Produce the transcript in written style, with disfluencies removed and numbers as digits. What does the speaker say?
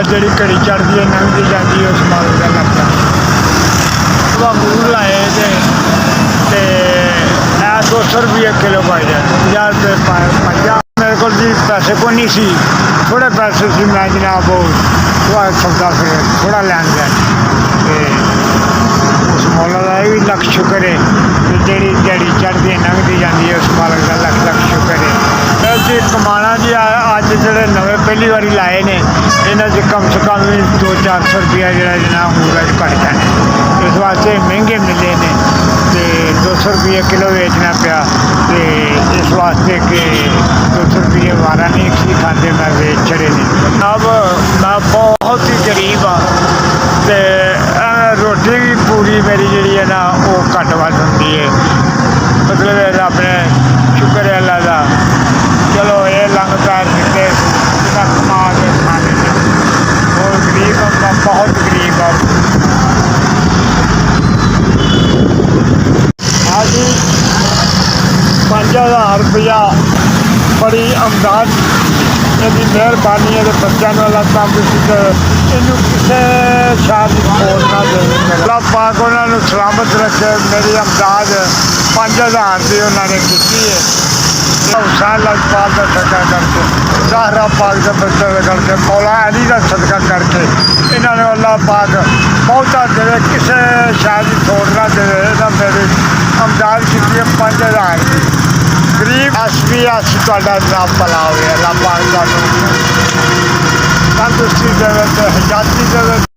ਜਿਹੜੀ ਘੜੀ ਚੜ੍ਹਦੀ ਹੈ ਲੰਘਦੀ ਜਾਂਦੀ ਉਸ ਮਾਲਕ ਦਾ ਲੱਗਦਾ ਉਹ ਅੰਗੂਰ ਲਾਏ ਤੇ ਇਹ 200 ਰੁਪਏ ਕਿਲੋ ਪਾਈ ਜਾਂਦੇ 50 ਰੁਪਏ ਪੰਜਾਹ ਮੇਰੇ ਕੋਲ ਜੀ ਪੈਸੇ ਕੋਈ ਨਹੀਂ ਸੀ ਥੋੜ੍ਹੇ ਪੈਸੇ ਸੀ ਮੈਂ ਜਨਾਬ ਉਹ ਥੋੜ੍ਹਾ ਸੌਦਾ ਫਿਰ ਥੋੜ੍ਹਾ ਲੈਣ ਗਿਆ ਅਤੇ ਉਸ ਮੌਲਾ ਦਾ ਇਹ ਵੀ ਲੱਖ ਸ਼ੁਕਰ ਹੈ ਕਿ ਜਿਹੜੀ ਦਿਹਾੜੀ ਚੜ੍ਹਦੀ ਹੈ ਲੰਘਦੀ ਜਾਂਦੀ ਹੈ ਉਸ ਮਾਲਕ ਦਾ ਲੱਖ ਲੱਖ ਸ਼ੁਕਰ ਹੈ। ਜੀ ਕਮਾਣਾ ਜੀ ਅੱਜ ਜਿਹੜੇ ਨਵੇਂ ਪਹਿਲੀ ਵਾਰੀ ਲਾਏ ਨੇ ਇਹਨਾਂ 'ਚ ਕਮ ਸੇ ਕਮ ਵੀ 200-400 ਰੁਪਇਆ ਜਿਹੜਾ ਜਨਾਬ ਅੰਗੂਰਾਂ 'ਚ ਘੱਟ ਜਾਣਾ ਇਸ ਵਾਸਤੇ ਮਹਿੰਗੇ ਮਿਲੇ ਨੇ ਅਤੇ 200 ਰੁਪਏ ਕਿਲੋ ਵੇਚਣਾ ਪਿਆ ਅਤੇ ਇਸ ਵਾਸਤੇ ਕਿ 200 ਰੁਪਏ ਵਾਰਾ ਨਹੀਂ ਸੀ ਖਾਂਦੇ ਮੈਂ ਵੇਚ ਛੜੇ ਨੇ ਜਨਾਬ ਮੈਂ ਬਹੁਤ ਹੀ ਗਰੀਬ ਹਾਂ ਅਤੇ ਰੋਟੀ ਵੀ ਪੂਰੀ ਮੇਰੀ ਜਿਹੜੀ ਹੈ ਨਾ ਉਹ ਘੱਟ ਵੱਧ ਹੁੰਦੀ ਹੈ ਮਤਲਬ ਰੱਬ ਨੇ ਸ਼ੁਕਰ ਹੈ ਅੱਲਾ ਦਾ ਚਲੋ ਇਹ ਲੰਘ ਪੈਰ ਦਿੱਤੇ ਜਿਹਦਾ ਕਮਾ ਕੇ ਖਾਣੇ ਨੇ ਬਹੁਤ ਗਰੀਬ ਹਾਂ ਬਹੁਤ ਗਰੀਬ ਹਾਂ। ਹਾਂਜੀ 5000 ਰੁਪਇਆ ਬੜੀ ਅਮਦਾਦ ਇਹਦੀ ਮਿਹਰਬਾਨੀ ਹੈ ਅਤੇ ਬੱਚਿਆਂ ਨੂੰ ਅੱਲਾ ਤੰਦਰੁਸਤ ਇਹਨੂੰ ਕਿਸੇ ਸ਼ਾਹ ਦੀ ਖੋਜ ਨਾ ਦੇਵੇ ਅੱਲਾ ਪਾਕ ਉਹਨਾਂ ਨੂੰ ਸਲਾਮਤ ਰੱਖੇ। ਮੇਰੀ ਅਮਦਾਦ 5000 ਦੀ ਉਹਨਾਂ ਨੇ ਕੀਤੀ ਹੈ ਹੁਸੈਨ ਲਜਪਾਲ ਦਾ ਸਦਕਾ ਕਰਕੇ ਜ਼ਾਹਰਾ ਪਾਕ ਦੇ ਬੱਚੇ ਦਾ ਕਰਕੇ ਮੌਲਾ ਅਲੀ ਦਾ ਸਦਕਾ ਕਰਕੇ ਇਹਨਾਂ ਨੂੰ ਅੱਲਾਹ ਪਾਕ ਬਹੁਤਾ ਦੇਵੇ ਕਿਸੇ ਸ਼ਾਹ ਦੀ ਥੋੜ ਨਾ ਦੇਵੇ। ਇਹਦਾ ਮੇਰੀ ਅਮਦਾਦ ਕੀਤੀ ਹੈ 5000 ਦੀ ਗਰੀਬ ਵੀ ਤੁਹਾਡਾ ਰੱਬ ਭਲਾ ਹੋਵੇ ਅੱਲਾਹ ਪਾਕ ਤੁਹਾਨੂੰ ਤੰਦਰੁਸਤੀ ਦੇਵੇ ਅਤੇ ਹਯਾਤੀ ਦੇਵੇ।